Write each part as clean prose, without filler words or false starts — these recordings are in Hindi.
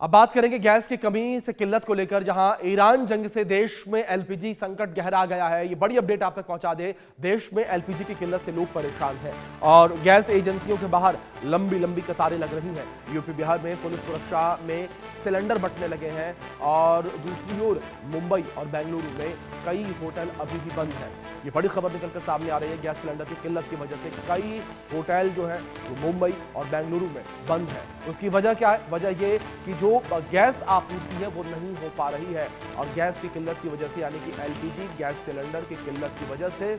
अब बात करेंगे गैस की कमी से किल्लत को लेकर, जहां ईरान जंग से देश में एलपीजी संकट गहरा गया है। ये बड़ी अपडेट आप तक पहुंचा दे। देश में एलपीजी की किल्लत से लोग परेशान हैं और गैस एजेंसियों के बाहर लंबी लंबी कतारें लग रही हैं। यूपी बिहार में पुलिस सुरक्षा में सिलेंडर बंटने लगे हैं और दूसरी ओर मुंबई और बेंगलुरु में कई होटल अभी भी बंद हैं। ये बड़ी खबर निकलकर सामने आ रही है। गैस सिलेंडर की किल्लत की वजह से कई होटल जो है वो मुंबई और बेंगलुरु में बंद है। उसकी वजह क्या है? वजह ये कि जो गैस आपूर्ति है वो नहीं हो पा रही है और गैस की किल्लत की वजह से, यानी कि एलपीजी गैस सिलेंडर की किल्लत की वजह से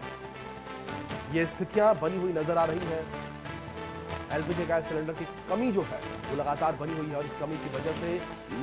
ये स्थितियां बनी हुई नजर आ रही हैं। एलपीजी गैस सिलेंडर की कमी जो है वो लगातार बनी हुई है और इस कमी की वजह से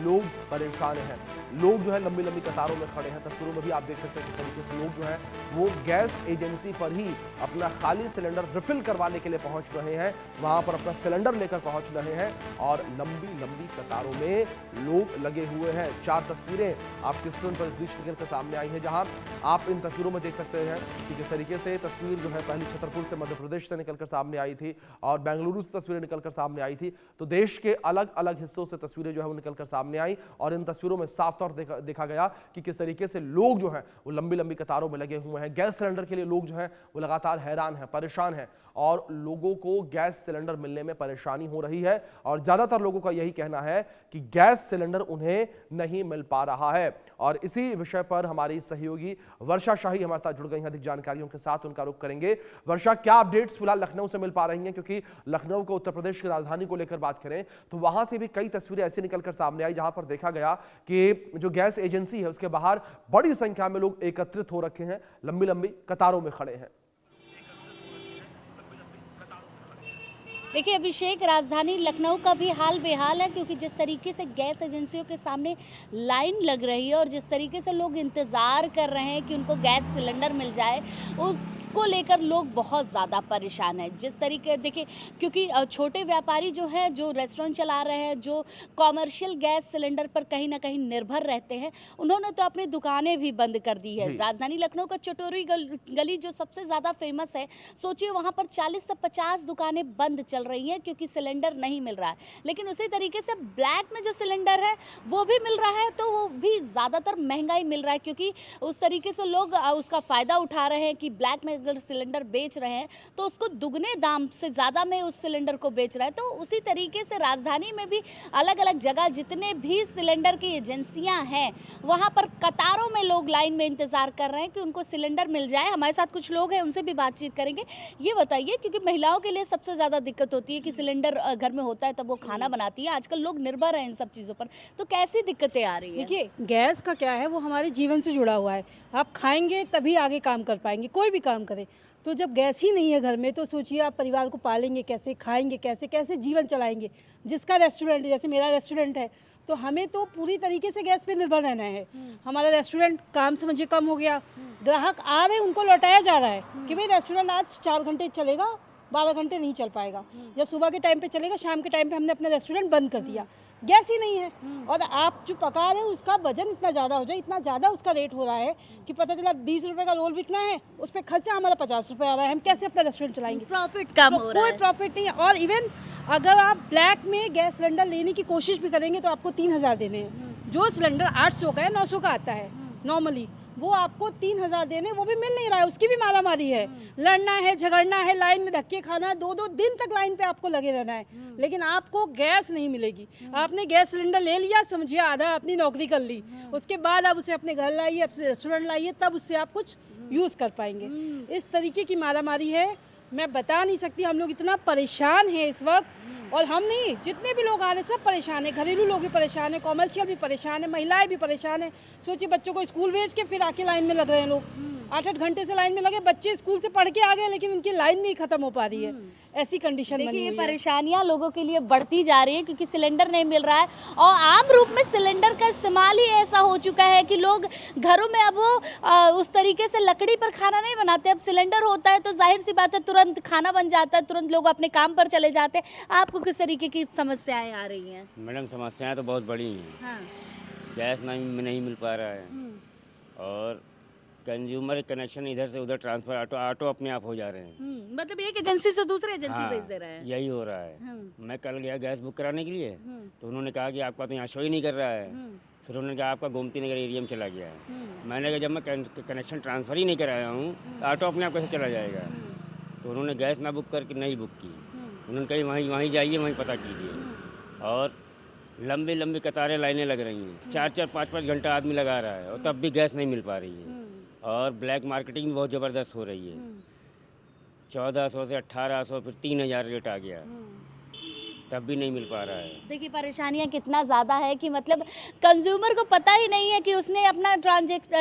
लोग परेशान हैं। लोग जो है लंबी लंबी कतारों में खड़े हैं। तस्वीरों में भी आप देख सकते हैं किस तरीके से लोग जो है वो गैस एजेंसी पर ही अपना खाली सिलेंडर रिफिल करवाने के लिए पहुंच रहे हैं, वहां पर अपना सिलेंडर लेकर पहुंच रहे हैं और लंबी लंबी कतारों में लोग लगे हुए हैं। 4 तस्वीरें आपके स्क्रीन पर इस बीच निकलकर सामने आई हैं, जहां आप इन तस्वीरों में देख सकते हैं कि जिस तरीके से तस्वीर जो है पहले छतरपुर से मध्य प्रदेश से निकलकर सामने आई थी और बेंगलुरु से तस्वीरें निकलकर सामने आई थी, तो देश के अलग अलग हिस्सों से तस्वीरें जो है वो निकलकर सामने आई और इन तस्वीरों में साफ तौर देखा गया कि किस तरीके से लोग जो है वो लंबी लंबी कतारों में लगे हुए हैं। गैस सिलेंडर के लिए लोग जो है वो लगातार हैरान हैं, परेशान हैं और लोगों को गैस सिलेंडर मिलने में परेशानी हो रही है और ज्यादातर लोगों का यही कहना है कि गैस सिलेंडर उन्हें नहीं मिल पा रहा है। और इसी विषय पर हमारी सहयोगी वर्षा शाही हमारे साथ जुड़ गई हैं अधिक जानकारियों के साथ, उनका रुख करेंगे। वर्षा, क्या अपडेट्स फिलहाल लखनऊ से मिल पा रही हैं? क्योंकि लखनऊ को उत्तर प्रदेश की राजधानी को लेकर बात करें तो वहां से भी कई तस्वीरें ऐसी निकलकर सामने आई जहां पर देखा गया कि जो गैस एजेंसी है उसके बाहर बड़ी संख्या में लोग एकत्रित हो रखे हैं, लंबी लंबी कतारों में खड़े हैं। देखिए अभिषेक, राजधानी लखनऊ का भी हाल बेहाल है क्योंकि जिस तरीके से गैस एजेंसियों के सामने लाइन लग रही है और जिस तरीके से लोग इंतज़ार कर रहे हैं कि उनको गैस सिलेंडर मिल जाए, उसको लेकर लोग बहुत ज़्यादा परेशान हैं। जिस तरीके देखिए, क्योंकि छोटे व्यापारी जो हैं, जो रेस्टोरेंट चला रहे हैं, जो कॉमर्शियल गैस सिलेंडर पर कहीं ना कहीं निर्भर रहते हैं, उन्होंने तो अपनी दुकानें भी बंद कर दी है। राजधानी लखनऊ का चटोरी गली जो सबसे ज़्यादा फेमस है, सोचिए वहाँ पर 40 से 50 दुकानें बंद चल रही है क्योंकि सिलेंडर नहीं मिल रहा है। लेकिन उसी तरीके से ब्लैक में जो सिलेंडर है वो भी मिल रहा है, तो वो भी ज़्यादातर महंगाई मिल रहा है क्योंकि उस तरीके से लोग उसका फ़ायदा उठा रहे हैं कि ब्लैक में अगर सिलेंडर बेच रहे हैं तो उसको दुगने दाम से ज़्यादा में उस सिलेंडर को बेच रहा है। तो उसी तरीके से राजधानी में भी अलग अलग जगह जितने भी सिलेंडर की एजेंसियाँ हैं वहाँ पर कतारों में लोग लाइन में इंतज़ार कर रहे हैं कि उनको सिलेंडर मिल जाए। हमारे साथ कुछ लोग हैं, उनसे भी बातचीत करेंगे। ये बताइए, क्योंकि महिलाओं के लिए सबसे ज़्यादा दिक्कत होती है कि सिलेंडर घर में होता है तब वो खाना बनाती है, आजकल लोग निर्भर हैं इन सब चीज़ों पर, तो कैसी दिक्कतें आ रही हैं? देखिए, गैस का क्या है, वो हमारे जीवन से जुड़ा हुआ है। आप खाएंगे तभी आगे काम कर पाएंगे, कोई भी काम करें। तो जब गैस ही नहीं है घर में तो सोचिए आप परिवार को पालेंगे कैसे, खाएंगे कैसे, कैसे जीवन चलाएंगे। जिसका रेस्टोरेंट, जैसे मेरा रेस्टोरेंट है, तो हमें तो पूरी तरीके से गैस पे निर्भर रहना है। हमारा रेस्टोरेंट काम समझिए कम हो गया, ग्राहक आ रहे उनको लौटाया जा रहा है कि भाई रेस्टोरेंट आज 4 घंटे चलेगा, 12 घंटे नहीं चल पाएगा, या सुबह के टाइम पे चलेगा, शाम के टाइम पे हमने अपना रेस्टोरेंट बंद कर दिया। गैस ही नहीं है और आप जो पका रहे हैं उसका वजन इतना ज़्यादा हो जाए, इतना ज़्यादा उसका रेट हो रहा है कि पता चला 20 रुपये का रोल बिकना है, उस पर खर्चा हमारा 50 रुपये आ रहा है। हम कैसे अपना रेस्टोरेंट चलाएंगे? प्रॉफिट कम हो रहा है, कोई प्रॉफिट नहीं है। और इवन अगर आप ब्लैक में गैस सिलेंडर लेने की कोशिश भी करेंगे तो आपको 3000 देने हैं। जो सिलेंडर 800 का है, 900 का आता है नॉर्मली, वो आपको 3000 देने, वो भी मिल नहीं रहा है। उसकी भी मारामारी है, लड़ना है, झगड़ना है, लाइन में धक्के खाना है, 2-2 दिन तक लाइन पे आपको लगे रहना है, लेकिन आपको गैस नहीं मिलेगी। आपने गैस सिलेंडर ले लिया, समझिए आधा अपनी नौकरी कर ली, उसके बाद आप उसे अपने घर लाइए, अपने रेस्टोरेंट लाइए, तब उससे आप कुछ यूज़ कर पाएंगे। इस तरीके की मारामारी है, मैं बता नहीं सकती। हम लोग इतना परेशान हैं इस वक्त, और हम नहीं, जितने भी लोग आ रहे हैं सब परेशान है। घरेलू लोग भी परेशान है, कॉमर्शियल भी परेशान है, महिलाएं भी परेशान है। सोचिए बच्चों को स्कूल भेज के फिर आके लाइन में लग रहे हैं लोग, 8-8 घंटे से लाइन में लगे, बच्चे स्कूल से पढ़ के आ गए लेकिन उनकी लाइन नहीं खत्म हो पा रही है। ऐसी कंडीशन बनी हुई है। परेशानियां लोगों के लिए बढ़ती जा रही है क्योंकि सिलेंडर नहीं मिल रहा है और आम रूप में सिलेंडर का इस्तेमाल ही ऐसा हो चुका है कि लोग घरों में अब उस तरीके से लकड़ी पर खाना नहीं बनाते। अब सिलेंडर होता है तो जाहिर सी बात है तुरंत खाना बन जाता है, तुरंत लोग अपने काम पर चले जाते हैं। आपको किस तरीके की समस्याएं आ रही हैं? मैडम समस्याएं तो बहुत बड़ी हैं। हाँ। गैस नहीं मिल पा रहा है और कंज्यूमर कनेक्शन इधर से उधर ट्रांसफर ऑटो अपने आप हो जा रहे हैं। मतलब एक एजेंसी से दूसरे एजेंसी हाँ, भेज दे रहा है। यही हो रहा है। हम्म, मैं कल गया गैस बुक कराने के लिए, तो उन्होंने कहा कि आपका तो यहाँ शो ही नहीं कर रहा है। फिर उन्होंने कहा आपका गोमती नगर एरिया में चला गया है। मैंने कहा जब मैं कनेक्शन ट्रांसफ़र ही नहीं कराया हूँ तो ऑटो अपने आप कैसे चला जाएगा। तो उन्होंने गैस ना बुक करके नहीं बुक की। उन्होंने कही वहीं जाइए, वहीं पता कीजिए। और लंबी लंबी कतारें लाइनें लग रही हैं, 4-4 5-5 घंटा आदमी लगा रहा है और तब भी गैस नहीं मिल पा रही है। और ब्लैक मार्केटिंग भी बहुत ज़बरदस्त हो रही है। 1400 से 1800 फिर 3000 रेट आ गया, तब भी नहीं मिल पा रहा है। देखिए परेशानियां कितना ज़्यादा है कि मतलब कंज्यूमर को पता ही नहीं है कि उसने अपना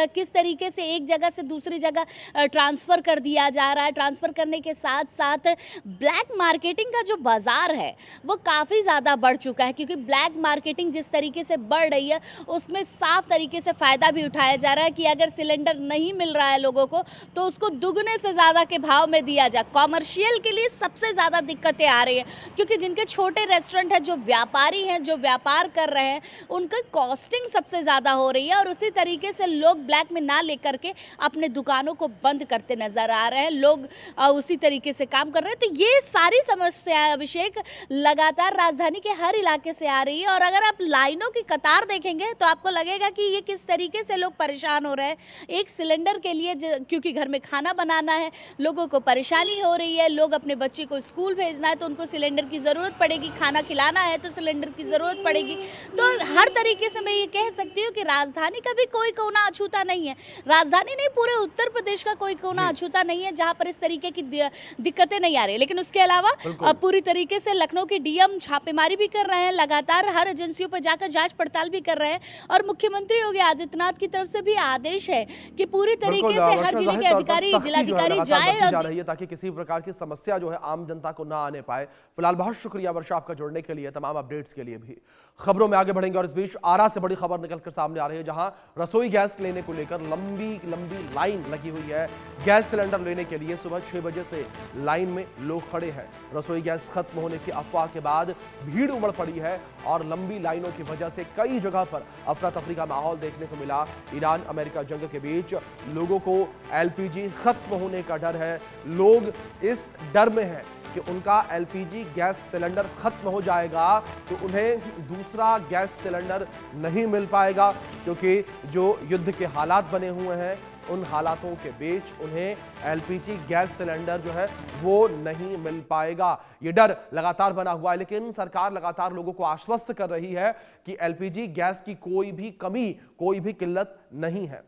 किस तरीके से एक जगह से दूसरी जगह ट्रांसफ़र कर दिया जा रहा है। ट्रांसफ़र करने के साथ साथ ब्लैक मार्केटिंग का जो बाज़ार है वो काफ़ी ज़्यादा बढ़ चुका है, क्योंकि ब्लैक मार्केटिंग जिस तरीके से बढ़ रही है उसमें साफ तरीके से फ़ायदा भी उठाया जा रहा है कि अगर सिलेंडर नहीं मिल रहा है लोगों को तो उसको दुगने से ज़्यादा के भाव में दिया जाए। कॉमर्शियल के लिए सबसे ज़्यादा दिक्कतें आ रही हैं, क्योंकि जिनके छोटे रेस्टोरेंट है, जो व्यापारी हैं, जो व्यापार कर रहे हैं, उनकी कॉस्टिंग सबसे ज़्यादा हो रही है और उसी तरीके से लोग ब्लैक में ना लेकर के अपने दुकानों को बंद करते नज़र आ रहे हैं। लोग उसी तरीके से काम कर रहे हैं। तो ये सारी समस्याएं अभिषेक लगातार राजधानी के हर इलाके से आ रही है और अगर आप लाइनों की कतार देखेंगे तो आपको लगेगा कि ये किस तरीके से लोग परेशान हो रहे हैं एक सिलेंडर के लिए, क्योंकि घर में खाना बनाना है, लोगों को परेशानी हो रही है, लोग अपने बच्चे को स्कूल भेजना है तो उनको सिलेंडर की ज़रूरत पड़ेगी, खाना खिलाना है तो सिलेंडर की ज़रूरत पड़ेगी। तो हर तरीके से मैं ये कह सकती हूँ कि राजधानी का भी कोई कोना अछूता नहीं है। राजधानी नहीं, पूरे उत्तर प्रदेश का कोई कोना अछूता नहीं है जहाँ पर इस तरीके की दिक्कतें नहीं आ रही। लेकिन उसके अलावा पूरी तरीके से लखनऊ के डीएम छापेमारी भी कर रहे हैं, लगातार हर एजेंसियों पर जाकर जांच पड़ताल भी कर रहे हैं और मुख्यमंत्री योगी आदित्यनाथ की तरफ से भी आदेश है कि पूरी तरीके से हर जिले के अधिकारी, जिलाधिकारी जाए जा रही है ताकि किसी प्रकार की समस्या जो है आम जनता को ना आने पाए। फिलहाल बहुत शुक्रिया वर्षा आपका जुड़ने के लिए, तमाम अपडेट्स के लिए भी। खबरों में आगे बढ़ेंगे और इस बीच आरा से बड़ी खबर निकलकर सामने आ रही है, जहां रसोई गैस लेने को लेकर लंबी लंबी लाइन लगी हुई है। गैस सिलेंडर लेने के लिए सुबह 6 बजे से लाइन में लोग खड़े हैं। रसोई गैस खत्म होने की अफवाह के बाद भीड़ उमड़ पड़ी है और लंबी लाइनों की वजह से कई जगह पर अफरा तफरी का माहौल देखने को मिला। ईरान अमेरिका जंग के बीच लोगों को एलपीजी खत्म होने का डर है। लोग इस डर में हैं कि उनका एलपीजी गैस सिलेंडर खत्म हो जाएगा तो उन्हें दूसरा गैस सिलेंडर नहीं मिल पाएगा, क्योंकि जो युद्ध के हालात बने हुए हैं उन हालातों के बीच उन्हें एलपीजी गैस सिलेंडर जो है वो नहीं मिल पाएगा। ये डर लगातार बना हुआ है, लेकिन सरकार लगातार लोगों को आश्वस्त कर रही है कि एलपीजी गैस की कोई भी कमी, कोई भी किल्लत नहीं है।